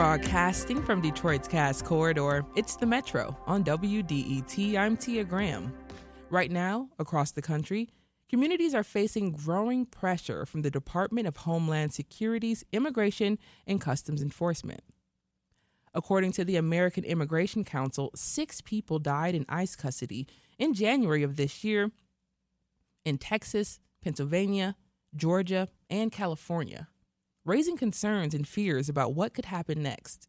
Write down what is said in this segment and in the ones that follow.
Broadcasting from Detroit's Cass Corridor, it's the Metro on WDET. I'm Tia Graham. Right now, across the country, communities are facing growing pressure from the Department of Homeland Security's Immigration and Customs Enforcement. According to the American Immigration Council, 6 people died in ICE custody in January of this year in Texas, Pennsylvania, Georgia, and California, raising concerns and fears about what could happen next.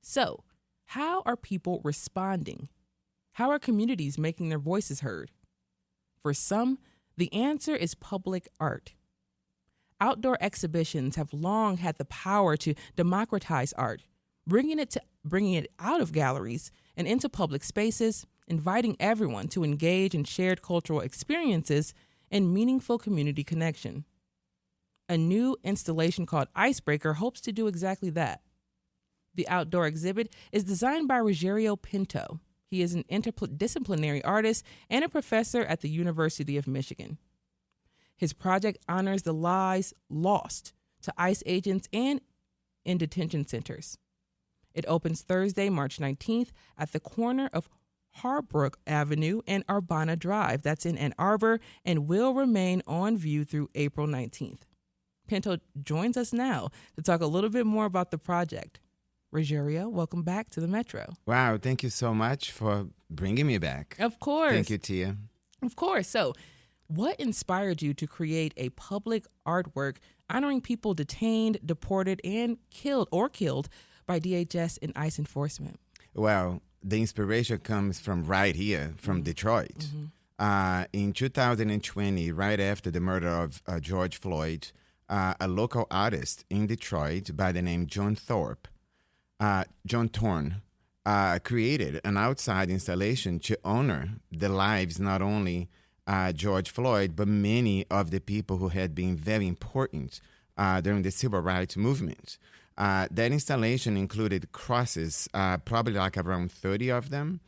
So, how are people responding? How are communities making their voices heard? For some, the answer is public art. Outdoor exhibitions have long had the power to democratize art, bringing it out of galleries and into public spaces, inviting everyone to engage in shared cultural experiences and meaningful community connection. A new installation called ICEBREAKER hopes to do exactly that. The outdoor exhibit is designed by Rogerio Pinto. He is an interdisciplinary artist and a professor at the University of Michigan. His project honors the lives lost to ICE agents and in detention centers. It opens Thursday, March 19th at the corner of Harbrooke Avenue and Arbana Drive. That's in Ann Arbor, and will remain on view through April 19th. Pinto joins us now to talk a little bit more about the project. Rogerio, welcome back to the Metro. Wow, thank you so much for bringing me back. Of course. Thank you, Tia. Of course. So, what inspired you to create a public artwork honoring people detained, deported, and killed by DHS and ICE enforcement? Well, the inspiration comes from right here, from Detroit. In 2020, right after the murder of George Floyd, a local artist in Detroit by the name John Thorne, created an outside installation to honor the lives not only George Floyd, but many of the people who had been very important during the civil rights movement. That installation included crosses, probably like around 30 of them,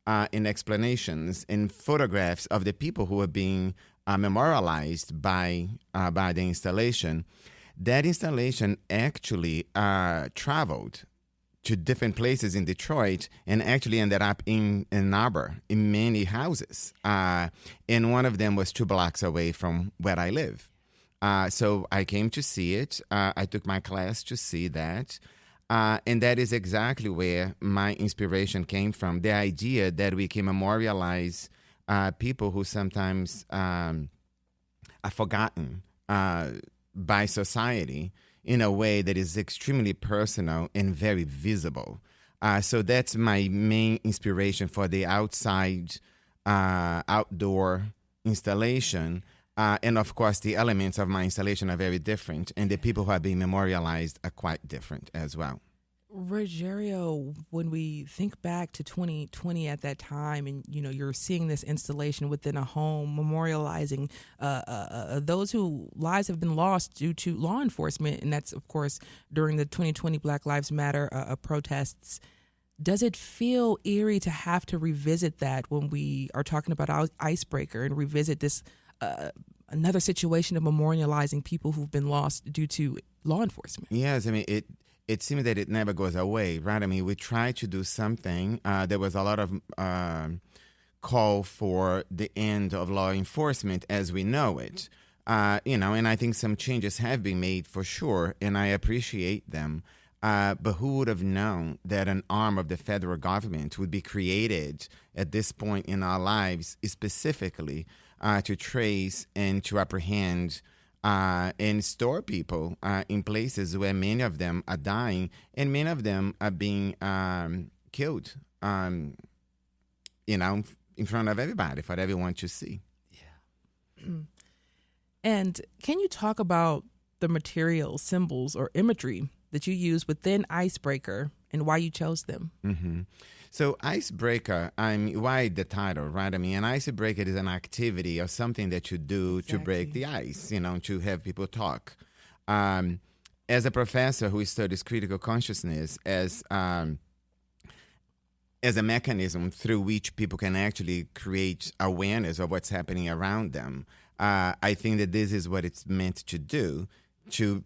and explanations and photographs of the people who were being memorialized by the installation. That installation actually traveled to different places in Detroit and actually ended up in Ann Arbor in many houses. And one of them was 2 blocks away from where I live. So I came to see it. I took my class to see that. And that is exactly where my inspiration came from, the idea that we can memorialize people who sometimes are forgotten by society in a way that is extremely personal and very visible. So that's my main inspiration for the outdoor installation. And of course, the elements of my installation are very different, and the people who are being memorialized are quite different as well. Rogerio, when we think back to 2020 at that time, and you're seeing this installation within a home memorializing those whose lives have been lost due to law enforcement, and that's of course during the 2020 Black Lives Matter protests. Does it feel eerie to have to revisit that when we are talking about ICEBREAKER and revisit this another situation of memorializing people who've been lost due to law enforcement? Yes, I mean it seems that it never goes away, right? I mean, we try to do something. There was a lot of call for the end of law enforcement as we know it, and I think some changes have been made for sure, and I appreciate them. But who would have known that an arm of the federal government would be created at this point in our lives specifically to trace and to apprehend and store people in places where many of them are dying and many of them are being killed, in front of everybody, for everyone to see. Yeah. And can you talk about the materials, symbols, or imagery that you use within ICEBREAKER and why you chose them? Mm-hmm. So ICEBREAKER, why the title, right? I mean, an ICEBREAKER is an activity or something that you do to break the ice, to have people talk. As a professor who studies critical consciousness as a mechanism through which people can actually create awareness of what's happening around them, I think that this is what it's meant to do, to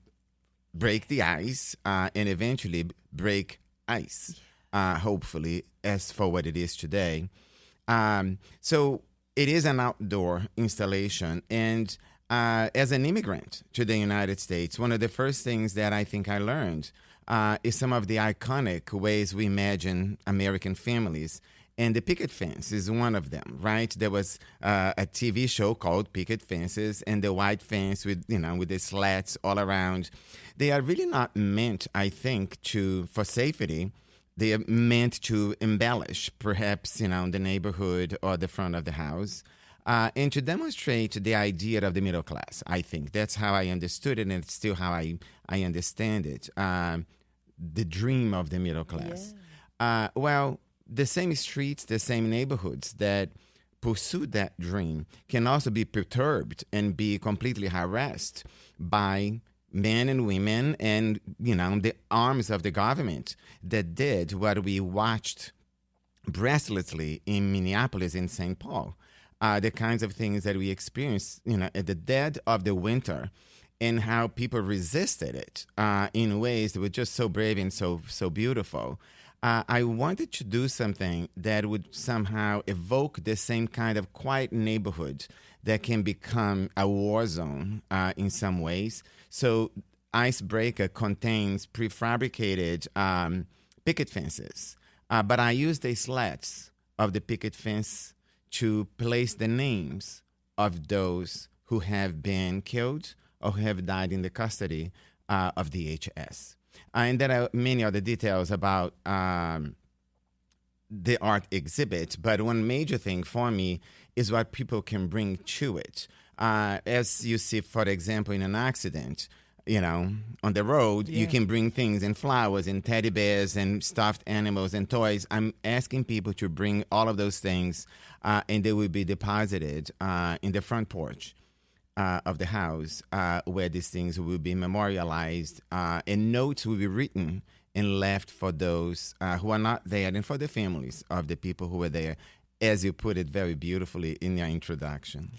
break the ice and eventually break ice, hopefully, as for what it is today. So it is an outdoor installation. And as an immigrant to the United States, one of the first things that I think I learned is some of the iconic ways we imagine American families. And the picket fence is one of them, right? There was a TV show called Picket Fences, and the white fence with the slats all around. They are really not meant, I think, for safety. They are meant to embellish, perhaps, the neighborhood or the front of the house, and to demonstrate the idea of the middle class. I think that's how I understood it, and it's still how I understand it. The dream of the middle class. Yeah. Well, the same streets, the same neighborhoods that pursue that dream can also be perturbed and be completely harassed by men and women and, the arms of the government that did what we watched breathlessly in Minneapolis and St. Paul. The kinds of things that we experienced, at the dead of the winter, and how people resisted it in ways that were just so brave and so beautiful. I wanted to do something that would somehow evoke the same kind of quiet neighborhood that can become a war zone in some ways. So ICEBREAKER contains prefabricated picket fences, but I used the slats of the picket fence to place the names of those who have been killed or who have died in the custody of DHS. And there are many other details about the art exhibit, but one major thing for me is what people can bring to it. As you see, for example, in an accident, on the road, you can bring things and flowers and teddy bears and stuffed animals and toys. I'm asking people to bring all of those things, and they will be deposited in the front porch of the house, where these things will be memorialized, and notes will be written and left for those who are not there and for the families of the people who were there, as you put it very beautifully in your introduction.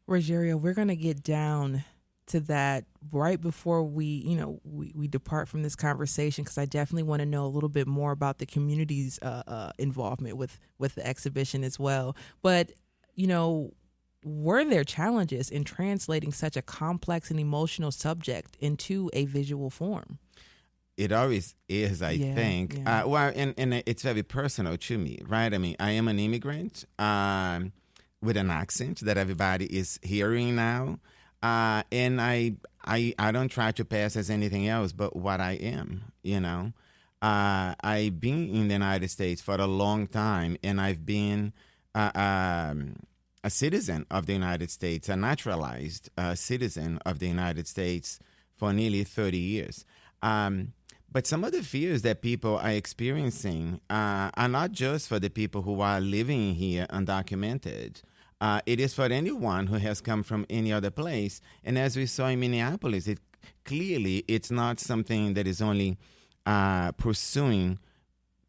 Rogerio, we're going to get down to that right before we depart from this conversation, because I definitely want to know a little bit more about the community's involvement with the exhibition as well. But, were there challenges in translating such a complex and emotional subject into a visual form? It always is, I think. Yeah. And it's very personal to me, right? I mean, I am an immigrant with an accent that everybody is hearing now. And I don't try to pass as anything else but what I am, I've been in the United States for a long time, and I've been a citizen of the United States, a naturalized citizen of the United States for nearly 30 years. But some of the fears that people are experiencing are not just for the people who are living here undocumented. It is for anyone who has come from any other place. And as we saw in Minneapolis, it's not something that is only pursuing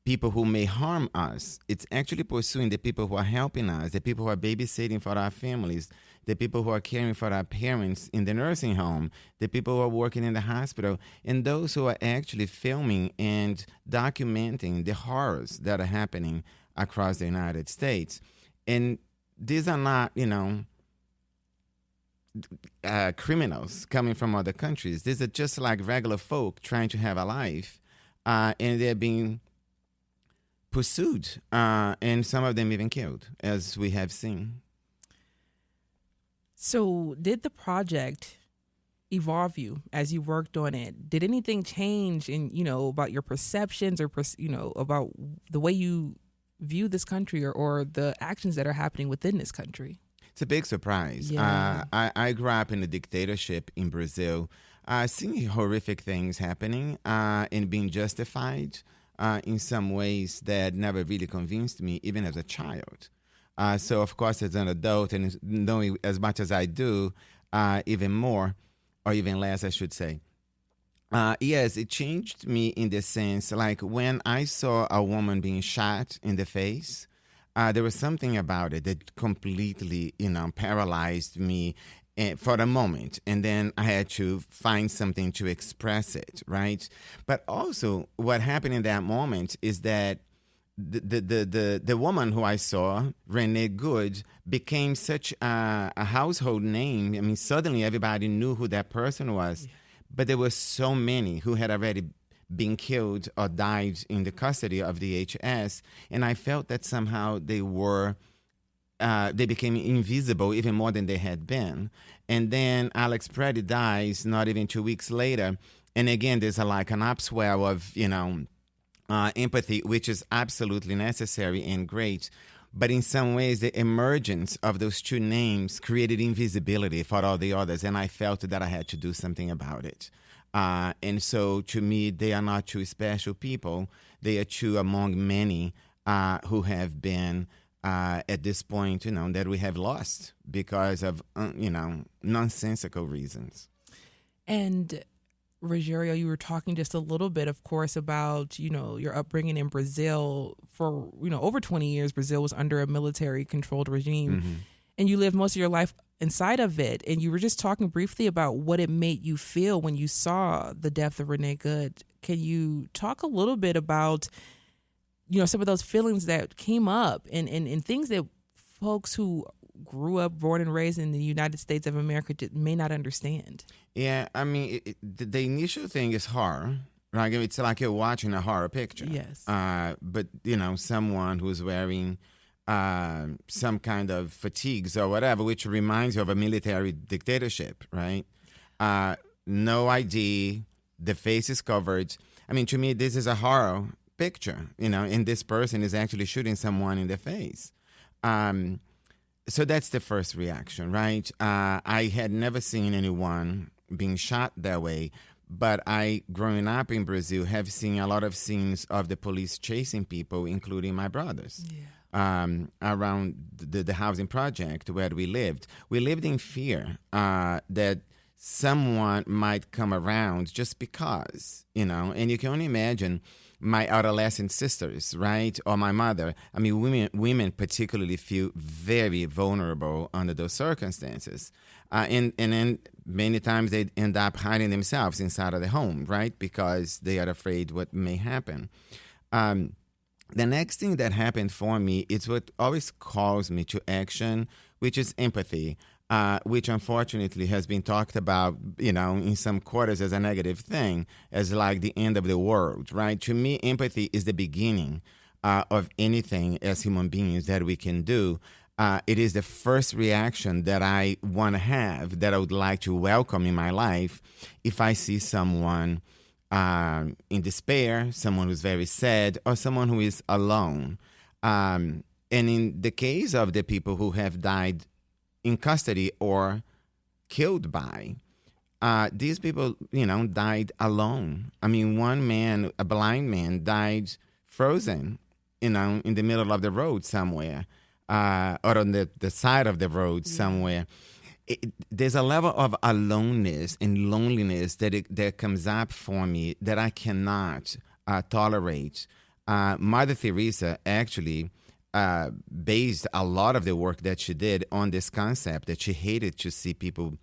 people who may harm us. It's actually pursuing the people who are helping us, the people who are babysitting for our families, the people who are caring for our parents in the nursing home, the people who are working in the hospital, and those who are actually filming and documenting the horrors that are happening across the United States. And these are not, criminals coming from other countries. These are just like regular folk trying to have a life, and they're being pursued, and some of them even killed, as we have seen. So did the project evolve you as you worked on it? Did anything change in, about your perceptions or, about the way you view this country or the actions that are happening within this country? It's a big surprise. Yeah. I grew up in a dictatorship in Brazil, seeing horrific things happening and being justified in some ways that never really convinced me, even as a child. So, of course, as an adult and knowing as much as I do, even more, or even less, I should say. Yes, it changed me in the sense, like when I saw a woman being shot in the face, there was something about it that completely, paralyzed me. for a moment, and then I had to find something to express it, right? But also, what happened in that moment is that the woman who I saw, Renee Good, became such a household name. I mean, suddenly everybody knew who that person was. But there were so many who had already been killed or died in the custody of the HS, and I felt that somehow they became invisible even more than they had been. And then Alex Preddy dies not even 2 weeks later, and again there's like an upswell of empathy, which is absolutely necessary and great. But in some ways, the emergence of those two names created invisibility for all the others, and I felt that I had to do something about it. And so, to me, they are not two special people. They are two among many who have been, at this point, that we have lost because of, nonsensical reasons. And Rogerio, you were talking just a little bit, of course, about, your upbringing in Brazil. For, over 20 years, Brazil was under a military-controlled regime, Mm-hmm. and you lived most of your life inside of it. And you were just talking briefly about what it made you feel when you saw the death of Renee Good. Can you talk a little bit about, some of those feelings that came up and things that folks who grew up, born and raised in the United States of America may not understand? Yeah, I mean, the initial thing is horror, right? It's like you're watching a horror picture. Yes. But, someone who's wearing some kind of fatigues or whatever, which reminds you of a military dictatorship, right? No ID, the face is covered. I mean, to me, this is a horror picture, and this person is actually shooting someone in the face. So that's the first reaction, right? I had never seen anyone being shot that way, but I, growing up in Brazil, have seen a lot of scenes of the police chasing people, including my brothers, around the housing project where we lived. We lived in fear that someone might come around just because, and you can only imagine my adolescent sisters, right? Or my mother. I mean, women particularly feel very vulnerable under those circumstances. And then many times they end up hiding themselves inside of the home, right? Because they are afraid what may happen. The next thing that happened for me is what always calls me to action, which is empathy. Which unfortunately has been talked about, in some quarters as a negative thing, as like the end of the world, right? To me, empathy is the beginning of anything as human beings that we can do. It is the first reaction that I want to have, that I would like to welcome in my life if I see someone in despair, someone who's very sad, or someone who is alone. And in the case of the people who have died in custody or killed by, these people, died alone. I mean, one man, a blind man, died frozen, in the middle of the road somewhere, or on the side of the road somewhere. There's a level of aloneness and loneliness that comes up for me that I cannot tolerate. Mother Teresa actually based a lot of the work that she did on this concept that she hated to see people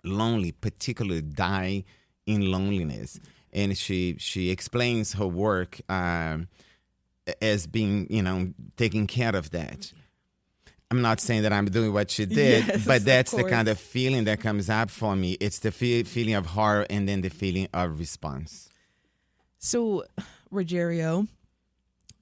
lonely, particularly die in loneliness. And she explains her work as being, taking care of that. I'm not saying that I'm doing what she did, yes, but that's the kind of feeling that comes up for me. It's the feeling of horror and then the feeling of response. So, Rogerio,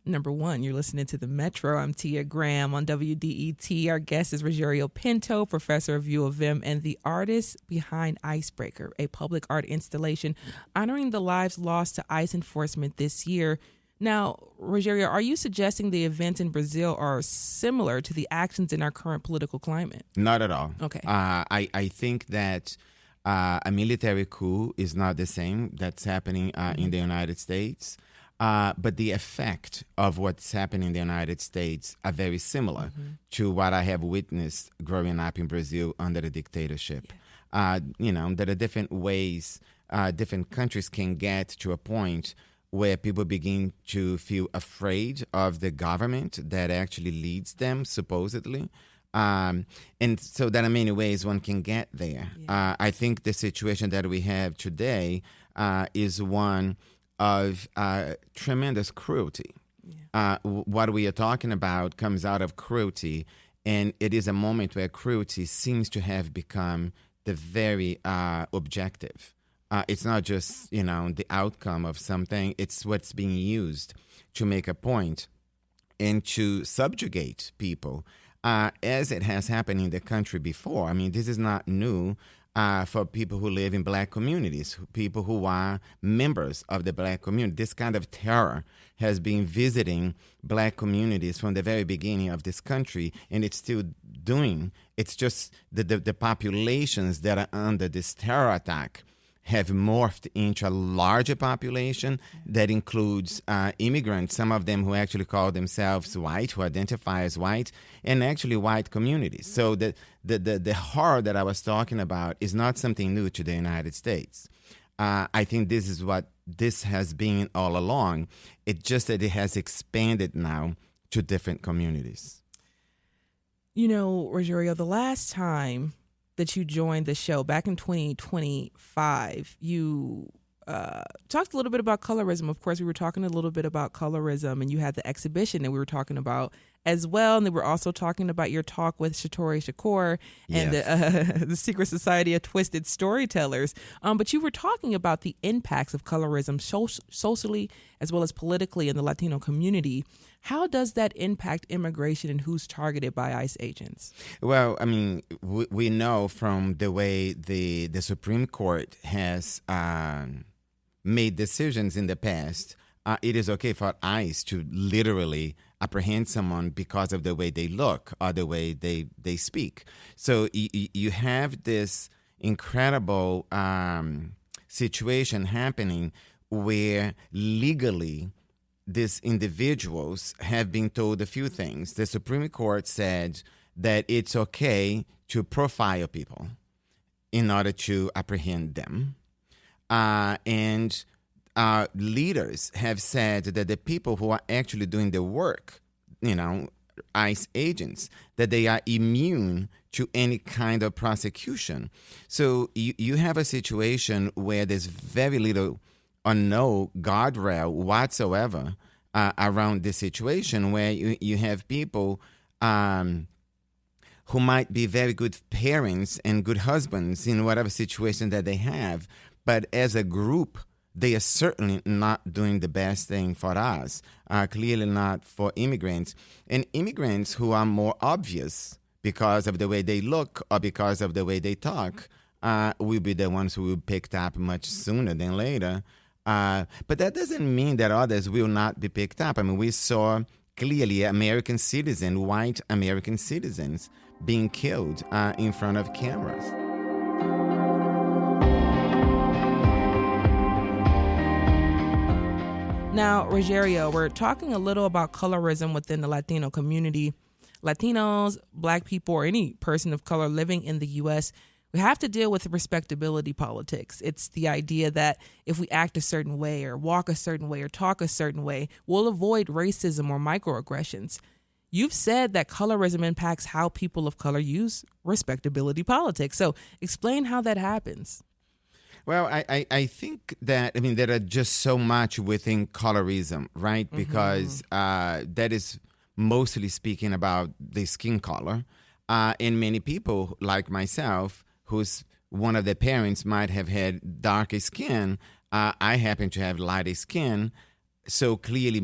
number one, you're listening to The Metro. I'm Tia Graham on WDET. Our guest is Rogerio Pinto, professor of U of M and the artist behind ICEBREAKER, a public art installation honoring the lives lost to ICE enforcement this year. Now, Rogerio, are you suggesting the events in Brazil are similar to the actions in our current political climate? Not at all. Okay. I think that a military coup is not the same that's happening in the United States. But the effect of what's happening in the United States are very similar to what I have witnessed growing up in Brazil under the dictatorship. Yeah. There are different ways different countries can get to a point where people begin to feel afraid of the government that actually leads them, supposedly. And so there are many ways one can get there. Yeah. I think the situation that we have today is one of tremendous cruelty. Yeah. What we are talking about comes out of cruelty, and it is a moment where cruelty seems to have become the very objective. It's not just, the outcome of something. It's what's being used to make a point and to subjugate people, as it has happened in the country before. I mean, this is not new for people who live in black communities, people who are members of the black community. This kind of terror has been visiting black communities from the very beginning of this country, and it's still doing. It's just the populations that are under this terror attack have morphed into a larger population that includes immigrants, some of them who actually call themselves white, who identify as white, and actually white communities. So the horror that I was talking about is not something new to the United States. I think this is what this has been all along. It's just that it has expanded now to different communities. Rogerio, the last time that you joined the show back in 2025, you talked a little bit about colorism. Of course, we were talking a little bit about colorism, and you had the exhibition that we were talking about as well. And then we're also talking about your talk with Shatori Shakur and the Secret Society of Twisted Storytellers. But you were talking about the impacts of colorism socially as well as politically in the Latino community. How does that impact immigration and who's targeted by ICE agents? Well, I mean, we know from the way the Supreme Court has made decisions in the past, it is okay for ICE to literally apprehend someone because of the way they look or the way they speak. So you have this incredible situation happening where legally these individuals have been told a few things. The Supreme Court said that it's okay to profile people in order to apprehend them. And leaders have said that the people who are actually doing the work, ICE agents, that they are immune to any kind of prosecution. So you have a situation where there's very little or no guardrail whatsoever around this situation, where you have people who might be very good parents and good husbands in whatever situation that they have, but as a group, they are certainly not doing the best thing for us, clearly not for immigrants. And immigrants who are more obvious because of the way they look or because of the way they talk will be the ones who will be picked up much sooner than later. But that doesn't mean that others will not be picked up. I mean, we saw clearly white American citizens being killed in front of cameras. Now, Rogerio, we're talking a little about colorism within the Latino community. Latinos, Black people, or any person of color living in the U.S., we have to deal with respectability politics. It's the idea that if we act a certain way or walk a certain way or talk a certain way, we'll avoid racism or microaggressions. You've said that colorism impacts how people of color use respectability politics. So explain how that happens. Well, I think that, there are just so much within colorism, right? Mm-hmm. Because that is mostly speaking about the skin color. And many people, like myself, who's one of their parents might have had darker skin, I happen to have lighter skin. So clearly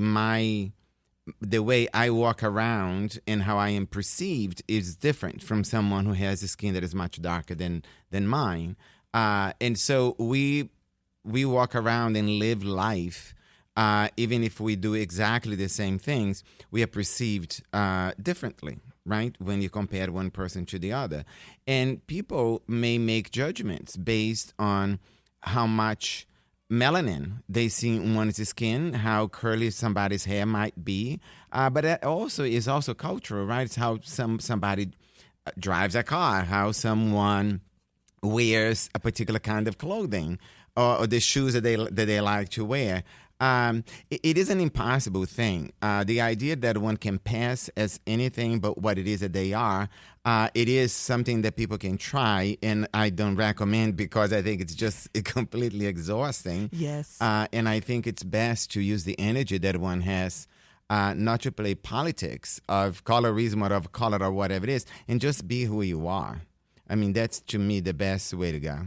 the way I walk around and how I am perceived is different from someone who has a skin that is much darker than mine. And so we walk around and live life, even if we do exactly the same things, we are perceived differently, right? When you compare one person to the other. And people may make judgments based on how much melanin they see in one's skin, how curly somebody's hair might be. But that also is also cultural, right? It's how somebody drives a car, how someone wears a particular kind of clothing, or the shoes that they like to wear. It is an impossible thing. The idea that one can pass as anything but what it is that they are, it is something that people can try, and I don't recommend because I think it's just completely exhausting. Yes. And I think it's best to use the energy that one has not to play politics of colorism or of color or whatever it is, and just be who you are. I mean, that's to me the best way to go.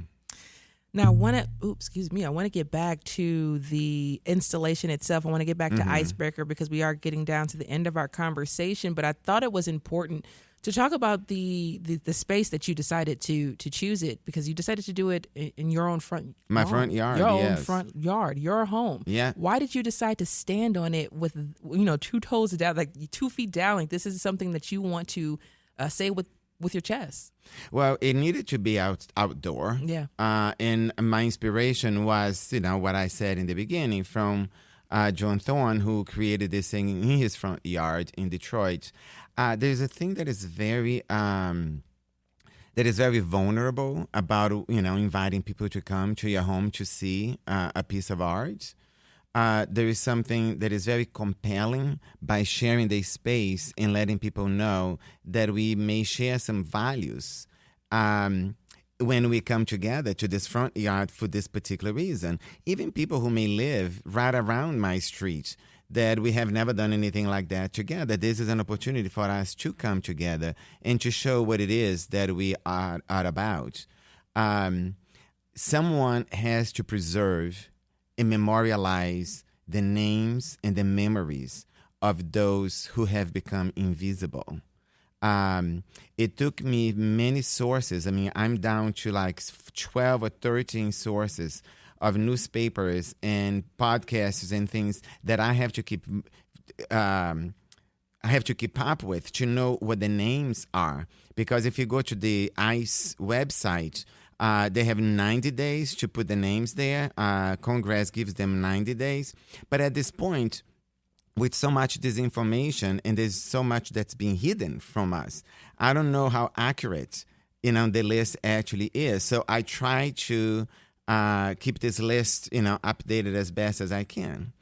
Now, I want to get back to the installation itself. I want to get back to ICEBREAKER because we are getting down to the end of our conversation. But I thought it was important to talk about the space that you decided to choose it, because you decided to do it in your own front My front yard, your yes. own front yard, your home. Yeah. Why did you decide to stand on it with 2 toes down, like 2 feet down? Like, this is something that you want to say with your chest. Well, it needed to be outdoor. Yeah. And my inspiration was, what I said in the beginning from John Thorne, who created this thing in his front yard in Detroit. There's a thing that is very vulnerable about, inviting people to come to your home to see a piece of art. There is something that is very compelling by sharing the space and letting people know that we may share some values when we come together to this front yard for this particular reason. Even people who may live right around my street, that we have never done anything like that together. This is an opportunity for us to come together and to show what it is that we are about. Someone has to preserve and memorialize the names and the memories of those who have become invisible. It took me many sources. I mean, I'm down to like 12 or 13 sources of newspapers and podcasts and things that I have to keep up with to know what the names are. Because if you go to the ICE website, they have 90 days to put the names there. Congress gives them 90 days. But at this point, with so much disinformation and there's so much that's being hidden from us, I don't know how accurate, the list actually is. So I try to keep this list, updated as best as I can.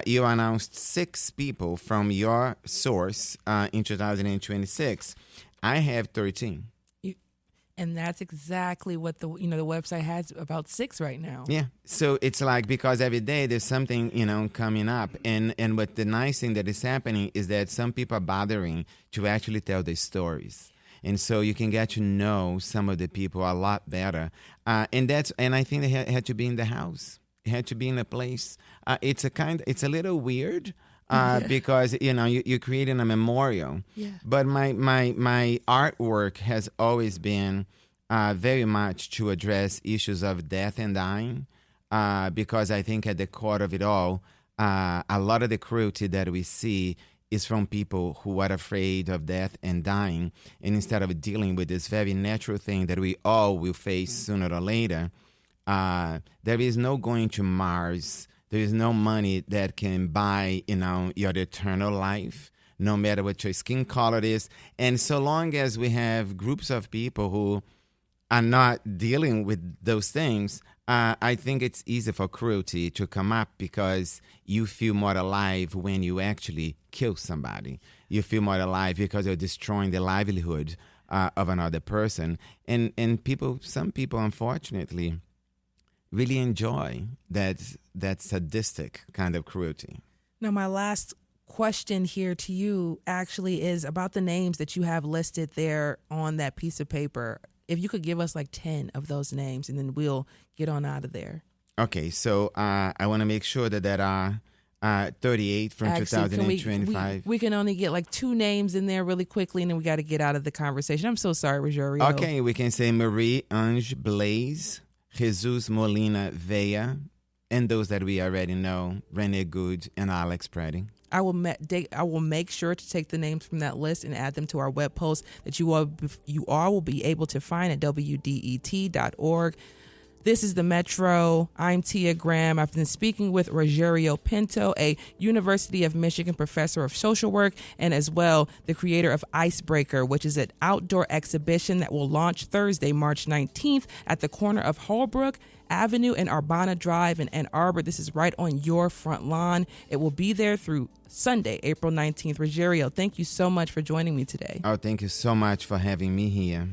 You announced 6 people from your source in 2026. I have 13. And that's exactly what the website has, about 6 right now. Yeah. So it's like, because every day there's something, coming up. And what the nice thing that is happening is that some people are bothering to actually tell their stories. And so you can get to know some of the people a lot better. And I think they had to be in the house. It had to be in a place. It's a little weird. Because you're creating a memorial. Yeah. But my artwork has always been very much to address issues of death and dying, because I think at the core of it all, a lot of the cruelty that we see is from people who are afraid of death and dying, and instead of dealing with this very natural thing that we all will face sooner or later, there is no going to Mars. There is no money that can buy, your eternal life, no matter what your skin color is. And so long as we have groups of people who are not dealing with those things, I think it's easy for cruelty to come up, because you feel more alive when you actually kill somebody. You feel more alive because you're destroying the livelihood of another person. And some people, unfortunately, really enjoy that sadistic kind of cruelty. Now, my last question here to you actually is about the names that you have listed there on that piece of paper. If you could give us like 10 of those names, and then we'll get on out of there. Okay, so I want to make sure that there are 38 from actually, 2025. We can only get like 2 names in there really quickly, and then we got to get out of the conversation. I'm so sorry, Rogerio. Okay, we can say Marie Ange Blaise, Jesus Molina Vea, and those that we already know, Rene Good and Alex Preddy. I will make sure to take the names from that list and add them to our web post that you all will be able to find at WDET.org. This is the Metro. I'm Tia Graham. I've been speaking with Rogerio Pinto, a University of Michigan professor of social work, and as well the creator of ICEBREAKER, which is an outdoor exhibition that will launch Thursday, March 19th at the corner of Harbrooke Avenue and Arbana Drive in Ann Arbor. This is right on your front lawn. It will be there through Sunday, April 19th. Rogerio, thank you so much for joining me today. Oh, thank you so much for having me here.